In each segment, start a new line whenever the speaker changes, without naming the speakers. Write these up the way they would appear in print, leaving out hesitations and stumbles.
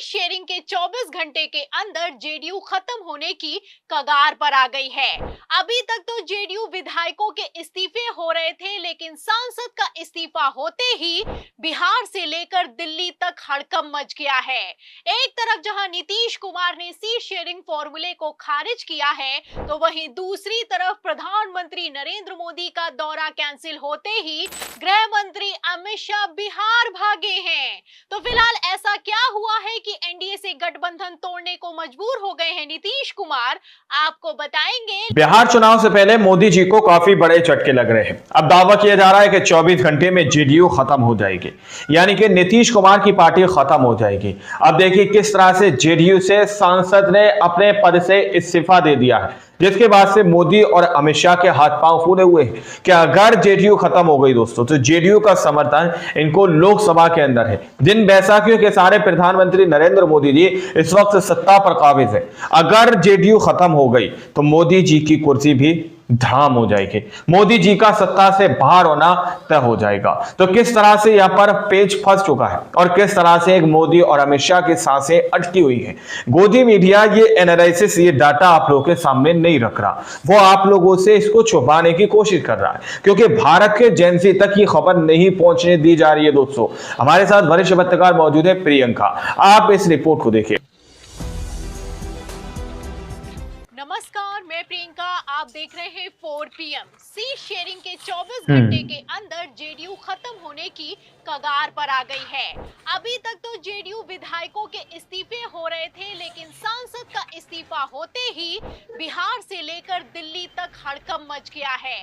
Seat sharing के 24 घंटे के अंदर जेडीयू खत्म होने की कगार पर आ गई है। अभी तक तो जेडीयू विधायकों के इस्तीफे हो रहे थे, लेकिन सांसद का इस्तीफा होते ही बिहार से लेकर दिल्ली तक हड़कंप मच गया है। एक तरफ जहां नीतीश कुमार ने सीट शेयरिंग फॉर्मूले को खारिज किया है, तो वहीं दूसरी तरफ प्रधानमंत्री नरेंद्र मोदी का दौरा कैंसिल होते ही गृह मंत्री अमित शाह बिहार भागे हैं। तो फिलहाल ऐसा क्या हुआ है कि एनडीए से गठबंधन तोड़ने को मजबूर हो गए हैं नीतीश कुमार, आपको बताएंगे।
बिहार चुनाव से पहले मोदी जी को काफी बड़े झटके लग रहे हैं। अब दावा किया जा रहा है कि 24 घंटे में जेडीयू खत्म हो जाएगी, यानी कि नीतीश कुमार की पार्टी खत्म हो जाएगी। अब देखिए किस तरह से जेडीयू से सांसद ने अपने पद से इस्तीफा दे दिया है, जिसके बाद से मोदी और अमित शाह के हाथ पांव फूले हुए हैं कि अगर जेडीयू खत्म हो गई दोस्तों, तो जेडीयू का समर्थन इनको लोकसभा के अंदर है। जिन बैसाखियों के सारे प्रधानमंत्री नरेंद्र मोदी जी इस वक्त सत्ता पर काबिज है, अगर जेडीयू खत्म हो गई तो मोदी जी की कुर्सी भी धाम हो जाएगी, मोदी जी का सत्ता से बाहर होना तय हो जाएगा। तो किस तरह से यहां पर पेच फंस चुका है और किस तरह से एक मोदी और अमित शाह की सांसें अटकी हुई है। गोदी मीडिया ये एनालिसिस, ये डाटा आप लोगों के सामने नहीं रख रहा, वो आप लोगों से इसको छुपाने की कोशिश कर रहा है, क्योंकि भारत के जेएनजी तक ये खबर नहीं पहुंचने दी जा रही है। दोस्तों, हमारे साथ वरिष्ठ पत्रकार मौजूद है प्रियंका, आप इस रिपोर्ट को देखिए।
नमस्कार, मैं प्रियंका, आप देख रहे हैं 4 PM। सीट शेयरिंग के 24 घंटे के अंदर जेडीयू खत्म होने की कगार पर आ गई है। अभी तक तो जेडीयू विधायकों के इस्तीफे हो रहे थे, लेकिन सांसद का इस्तीफा होते ही बिहार से लेकर दिल्ली तक हड़कंप मच गया है।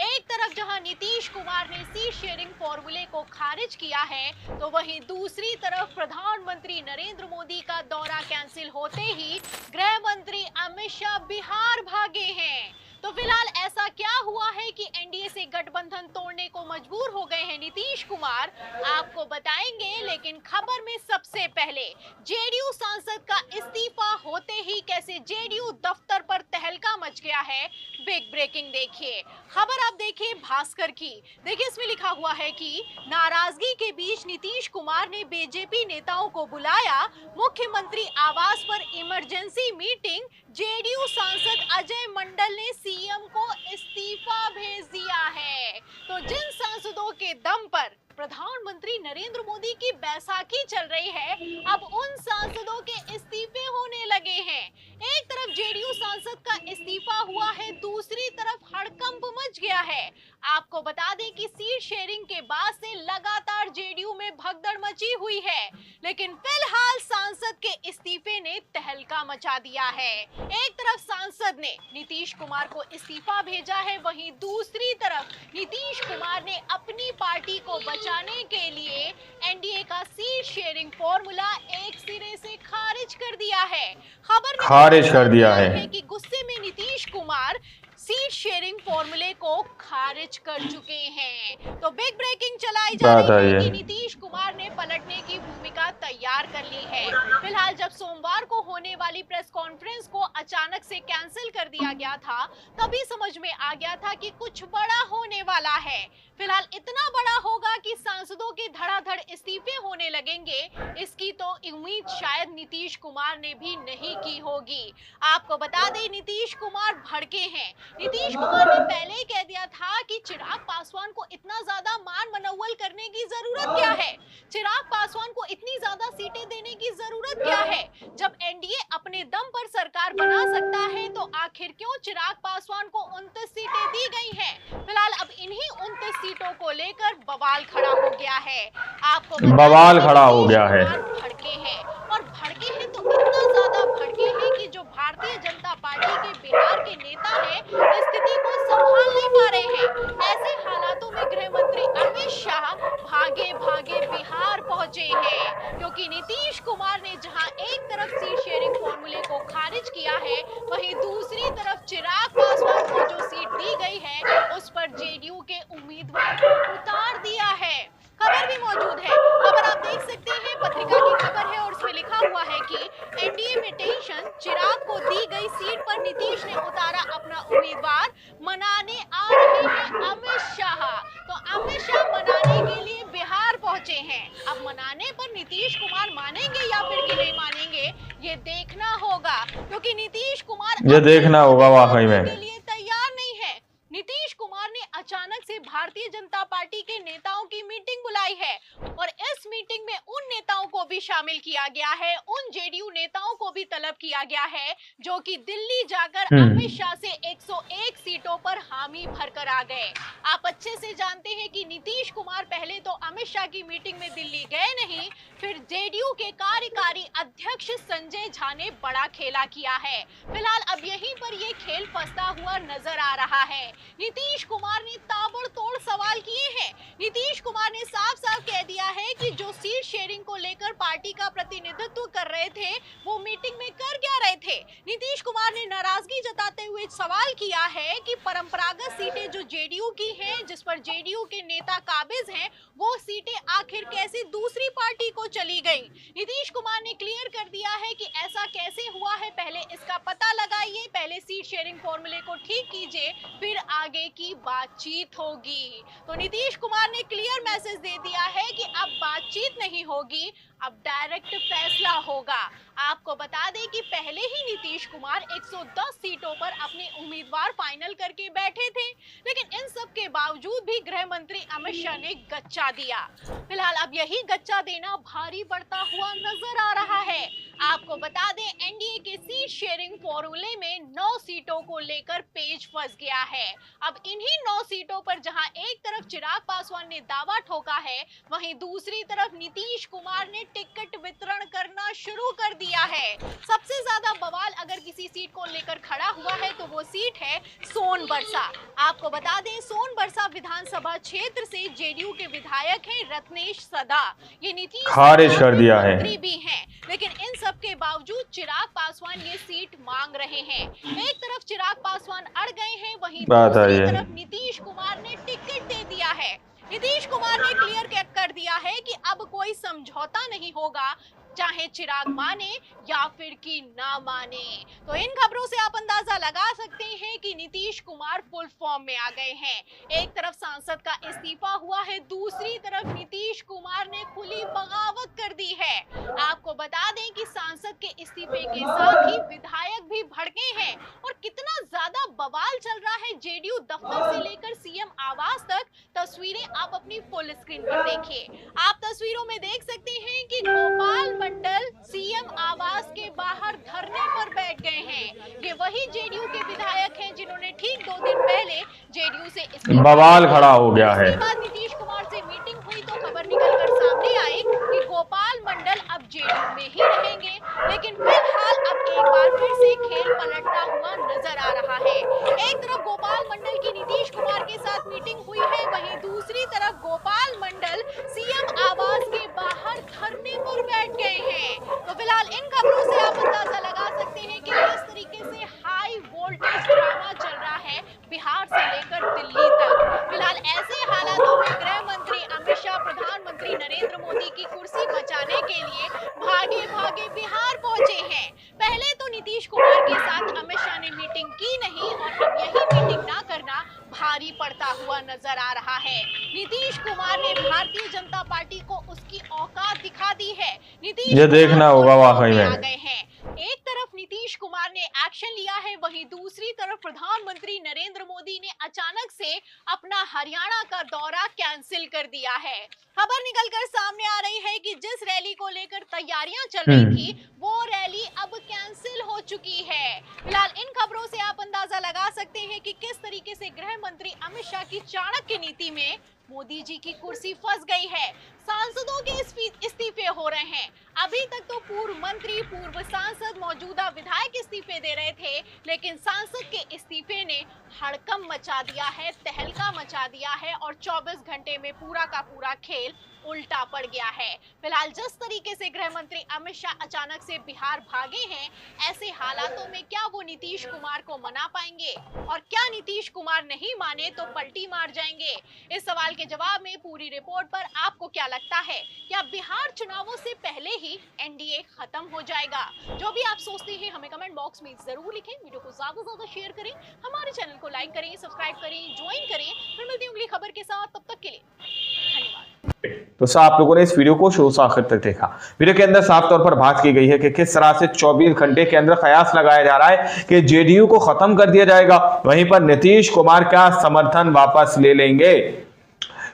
एक तरफ जहां नीतीश कुमार ने सीट शेयरिंग फॉर्मूले को खारिज किया है, तो वहीं दूसरी तरफ प्रधानमंत्री नरेंद्र मोदी का दौरा कैंसिल होते ही गृह मंत्री अमित शाह बिहार भागे हैं। तो फिलहाल ऐसा क्या हुआ है कि एनडीए से गठबंधन तोड़ने को मजबूर हो गए हैं नीतीश कुमार, आपको बताएंगे। लेकिन खबर में सबसे पहले जेडीयू सांसद का इस्तीफा होते ही कैसे जेडीयू दफ्तर पर तहलका मच गया है, बिग ब्रेकिंग देखिए। खबर आप देखिए भास्कर की, देखिए इसमें लिखा हुआ है कि नाराजगी के बीच नीतीश कुमार ने बीजेपी नेताओं को बुलाया, मुख्यमंत्री आवास पर इमरजेंसी मीटिंग, जेडीयू सांसद अजय मंडल ने सीएम को इस्तीफा भेज दिया है। तो जिन सांसदों के दम पर प्रधानमंत्री नरेंद्र मोदी की बैसाखी चल रही है, अब उन सांसदों के इस्तीफे होने लगे हैं। एक तरफ जेडीयू सांसद का इस्तीफा हुआ है, दूसरी तरफ हड़कंप मच गया है। आपको बता दें कि सीट शेयरिंग के बाद से लगातार जेडीयू में भगदड़ मची हुई है, लेकिन फिलहाल सांसद के इस्तीफे ने तहलका मचा दिया है। एक तरफ सांसद ने नीतीश कुमार को इस्तीफा भेजा है, वहीं दूसरी तरफ नीतीश कुमार ने अपनी पार्टी को बचाने के लिए एनडीए का सीट शेयरिंग फॉर्मूला एक सिरे से खारिज कर दिया है। खबर खारिज कर दिया है कि गुस्से में नीतीश कुमार सीट शेयरिंग फॉर्मूले को खारिज कर चुके हैं। तो बिग ब्रेकिंग चलाई जा रही है कि नीतीश कुमार ने पलटने की भूमिका तैयार कर ली है। फिलहाल जब सोमवार को होने वाली प्रेस कॉन्फ्रेंस को अचानक से कैंसिल कर दिया गया था, तभी समझ में आ गया था कि कुछ बड़ा होने वाला है। फिलहाल इतना बड़ा होगा कि सांसदों के धड़ाधड़ इस्तीफे होने लगेंगे, इसकी तो उम्मीद शायद नीतीश कुमार ने भी नहीं की होगी। आपको बता दें नीतीश कुमार भड़के हैं। नीतीश कुमार ने पहले ही कह दिया था कि चिराग पासवान को इतना ज्यादा मान मनौवल करने की जरूरत क्या है, चिराग पासवान को इतनी ज्यादा सीटें देने की जरूरत क्या है। जब एनडीए अपने दम पर सरकार बना सकता है, तो आखिर क्यों चिराग पासवान को 29 सीटें दी गई हैं। फिलहाल अब इन्हीं 29 सीटों को लेकर बवाल खड़ा हो गया है। आपको बवाल खड़ा हो गया है। भड़के हैं और भड़के हैं तो इतना ज्यादा भड़के हैं कि जो भारतीय जनता पार्टी के बिहार के नेता हैं, स्थिति को संभाल नहीं पा रहे हैं। ऐसे हालातों में गृह मंत्री अमित शाह भागे भागे बिहार पहुंचे हैं, क्योंकि नीतीश कुमार ने जहां एक तरफ सीट शेयरिंग फॉर्मूले को खारिज किया है, वहीं दूसरी तरफ चिराग पासवान को जो सीट दी गई है, उस पर जेडीयू के उम्मीदवार को उतार दिया है। खबर भी मौजूद है, खबर आप देख सकते हैं, पत्रिका की खबर है और उसमें लिखा हुआ है कि एनडीए में टेंशन, चिराग को दी गई सीट पर नीतीश ने उतारा अपना उम्मीदवार, मनाने आ रहे हैं अमित शाह। तो अमित शाह मनाने के लिए बिहार पहुंचे हैं। अब मनाने पर नीतीश कुमार मानेंगे या फिर कि नहीं मानेंगे ये देखना होगा, क्योंकि नीतीश कुमार
ये देखना होगा वाकई में
के लिए तैयार नहीं है। नीतीश कुमार ने अचानक से भारतीय जनता पार्टी के नेताओं की मीटिंग बुलाई है और इस मीटिंग में उन नेताओं को भी शामिल किया गया है, उन जेडीयू नेताओं को भी तलब किया गया है जो कि दिल्ली जाकर अमित शाह से 101 सीटों पर हामी भरकर आ गए। आप अच्छे से जानते हैं कि नीतीश कुमार पहले तो अमित शाह की मीटिंग में दिल्ली गए नहीं, फिर जेडीयू के कार्यकारी अध्यक्ष संजय झा ने बड़ा खेला किया है। फिलहाल अब यहीं पर ये खेल फंसता हुआ नजर आ रहा है। नीतीश कुमार ने ताबड़तोड़ सवाल किए हैं। नीतीश कुमार ने साफ साफ कह दिया है कि जो सीट शेयरिंग को लेकर पार्टी का प्रतिनिधित्व कर रहे थे वो मीटिंग में कर क्या रहे थे। नीतीश कुमार ने नाराजगी जताते हुए सवाल किया है कि परंपरागत सीटें जो जेडीयू की हैं, जिस पर जेडीयू के नेता काबिज हैं, वो सीटें आखिर कैसे दूसरी पार्टी को चली गई। नीतीश कुमार ने क्लियर कर दिया है कि ऐसा कैसे हुआ है, पहले इसका पता लगाइए, पहले सीट शेयरिंग फॉर्मूले को ठीक कीजिए, फिर आगे की बातचीत होगी। तो नीतीश कुमार ने क्लियर मैसेज दे दिया है कि अब बातचीत नहीं होगी, अब डायरेक्ट फैसला होगा। आपको बता दें कि पहले ही नीतीश कुमार 110 सीटों पर अपने उम्मीदवार फाइनल करके बैठे थे, लेकिन इन सब के बावजूद भी गृह मंत्री अमित शाह ने गच्चा दिया। फिलहाल अब यही गच्चा देना भारी पड़ता हुआ नजर आ रहा है। आपको बता दें एनडीए के सीट शेयरिंग फॉर्मूले में 9 सीटों को लेकर पेच फंस गया है। अब इन्हीं 9 सीटों पर जहां एक तरफ चिराग पासवान ने दावा ठोका है, वहीं दूसरी तरफ नीतीश कुमार ने टिकट वितरण करना शुरू कर दिया है। सबसे ज्यादा बवाल अगर किसी सीट को लेकर खड़ा हुआ है तो वो सीट है सोनबरसा। आपको बता दें सोनबरसा विधानसभा क्षेत्र से जेडीयू के विधायक हैं रत्नेश सदा, ये नीतीश
खारिज कर दिया है
भी हैं, लेकिन इन सब के बावजूद चिराग पासवान ये सीट मांग रहे हैं। एक तरफ चिराग पासवान अड़ गए हैं, वहीं दूसरी तरफ नीतीश कुमार ने टिकट दे दिया है। नीतीश कुमार ने क्लियर कर दिया है कि अब कोई समझौता नहीं होगा, चाहे चिराग माने या फिर कि ना माने। तो इन खबरों से आप अंदाजा लगा सकते हैं कि नीतीश कुमार फुल फॉर्म में आ गए हैं। एक तरफ सांसद का इस्तीफा हुआ है, दूसरी तरफ नीतीश कुमार ने खुली बगावत कर दी है। आपको बता दें कि सांसद के इस्तीफे के साथ ही विधायक भी भड़के हैं और कितना ज्यादा बवाल चल रहा है जेडीयू दफ्तर से लेकर सीएम आवास तक। तस्वीरें आप अपनी फुल स्क्रीन पर देखिए। आप तस्वीरों में देख सकते हैं कि गोपाल मंडल सीएम आवास के बाहर धरने पर बैठ गए हैं। ये वही जेडीयू के विधायक हैं जिन्होंने ठीक 2 दिन पहले जेडीयू से
बवाल खड़ा हो गया है।
इसके बाद नीतीश कुमार से मीटिंग हुई तो खबर निकलकर सामने आई कि गोपाल मंडल अब जेडीयू में ही रहेंगे, लेकिन फिलहाल अब एक बार फिर से खेल पलटता हुआ नजर आ रहा है। एक तरफ गोपाल मंडल की नीतीश कुमार के साथ मीटिंग हुई है, वहीं दूसरी तरफ गोपाल मंडल सीएम आवास के बाहर धरने पर बैठ गए हैं। तो फिलहाल इन खबरों से आप अंदाजा लगा सकते हैं कि किस तरीके से हाई वोल्टेज ड्रामा चल रहा है बिहार से लेकर दिल्ली तक। फिलहाल ऐसे हालातों में गृह मंत्री अमित शाह प्रधानमंत्री नरेंद्र मोदी की कुर्सी बचाने के लिए भागे भागे बिहार पहुंचे हैं। पहले तो नीतीश कुमार के साथ अमित शाह ने मीटिंग की नहीं और अब यही मीटिंग ना करना भारी पड़ता हुआ नजर आ रहा है। नीतीश कुमार ने भारतीय जनता पार्टी को उसकी औकात दिखा दी है। नीतीश
ये देखना होगा वाकई में।
आ गए हैं। एक तरफ नीतीश कुमार ने एक्शन लिया है, वहीं दूसरी तरफ प्रधानमंत्री नरेंद्र मोदी ने अचानक से अपना हरियाणा का दौरा कैंसिल कर दिया है। खबर निकलकर सामने आ रही है कि जिस रैली को लेकर तैयारियां चल रही थी वो रैली अब कैंसिल हो चुकी है। फिलहाल इन खबरों से आप अंदाजा लगा सकते हैं कि किस तरीके से गृह मंत्री अमित शाह की चाणक्य नीति में मोदी जी की कुर्सी फंस गई है। सांसदों के इस्तीफे हो रहे हैं। अभी तक तो पूर्व मंत्री, पूर्व सांसद, मौजूदा विधायक इस्तीफे दे रहे थे, लेकिन सांसद के इस्तीफे ने हड़कंप मचा दिया है, तहलका मचा दिया है और 24 घंटे में पूरा का पूरा खेल उल्टा पड़ गया है। फिलहाल जिस तरीके से गृह मंत्री अमित शाह अचानक से बिहार भागे हैं, ऐसे हालातों में क्या वो नीतीश कुमार को मना पाएंगे और क्या नीतीश कुमार नहीं माने तो पलटी मार जाएंगे? इस सवाल के जवाब में पूरी रिपोर्ट पर आपको क्या लगता है? क्या बिहार चुनावों से पहले ही एनडीए खत्म हो जाएगा? जो भी आप सोचते हैं हमें कमेंट बॉक्स में जरूर लिखें। वीडियो को ज्यादा से ज्यादा शेयर करें, हमारे चैनल को लाइक करें, सब्सक्राइब करें, ज्वाइन करें। फिर मिलती हूँ अगली खबर के साथ, तब तक के लिए धन्यवाद।
तो आप लोगों ने इस वीडियो को शुरू से आखिर तक देखा। वीडियो के अंदर साफ तौर पर बात की गई है कि किस तरह से 24 घंटे के अंदर कयास लगाया जा रहा है कि जेडीयू को खत्म कर दिया जाएगा, वहीं पर नीतीश कुमार का समर्थन वापस ले लेंगे।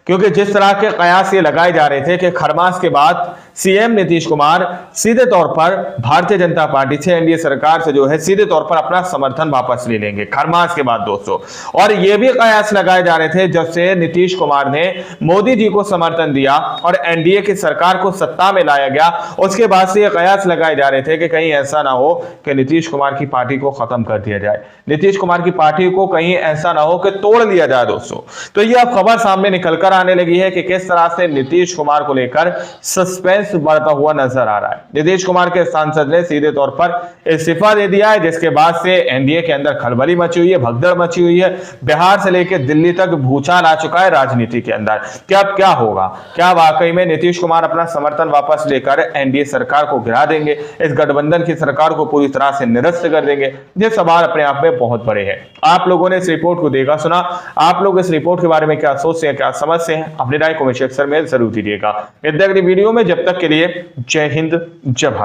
क्योंकि जिस तरह के कयास ये लगाए जा रहे थे कि खरमास के बाद सीएम नीतीश कुमार सीधे तौर पर भारतीय जनता पार्टी से, एनडीए सरकार से जो है सीधे तौर पर अपना समर्थन वापस ले लेंगे खरमास के बाद दोस्तों। और ये भी कयास लगाए जा रहे थे जब से नीतीश कुमार ने मोदी जी को समर्थन दिया और एनडीए की सरकार को सत्ता में लाया गया, उसके बाद से ये कयास लगाए जा रहे थे कि कहीं ऐसा ना हो कि नीतीश कुमार की पार्टी को खत्म कर दिया जाए, नीतीश कुमार की पार्टी को कहीं ऐसा ना हो कि तोड़ लिया जाए दोस्तों। तो ये अब खबर सामने निकलकर आने लगी है कि किस तरह से नीतीश कुमार को लेकर सस्पेंस बढ़ता हुआ नजर आ रहा है। नीतीश कुमार के सांसद ने सीधे तौर पर इस्तीफा दे दिया है, जिसके बाद से एनडीए के अंदर खलबली मची हुई है, भगदड़ मची हुई है। बिहार से लेकर दिल्ली तक भूचाल आ चुका है राजनीति के अंदर। क्या होगा? क्या वाकई में नीतीश कुमार अपना समर्थन वापस लेकर एनडीए सरकार को गिरा देंगे, इस गठबंधन की सरकार को पूरी तरह से निरस्त कर देंगे? ये सवाल अपने आप में बहुत बड़े हैं। आप लोगों ने इस रिपोर्ट को देखा सुना, आप लोग इस रिपोर्ट के बारे में क्या सोचते हैं, क्या समझते हैं? अपनी राय कमेंट सेक्शन में जरूर दीजिएगा। अगली वीडियो में जब तक के लिए जय हिंद, जय भारत।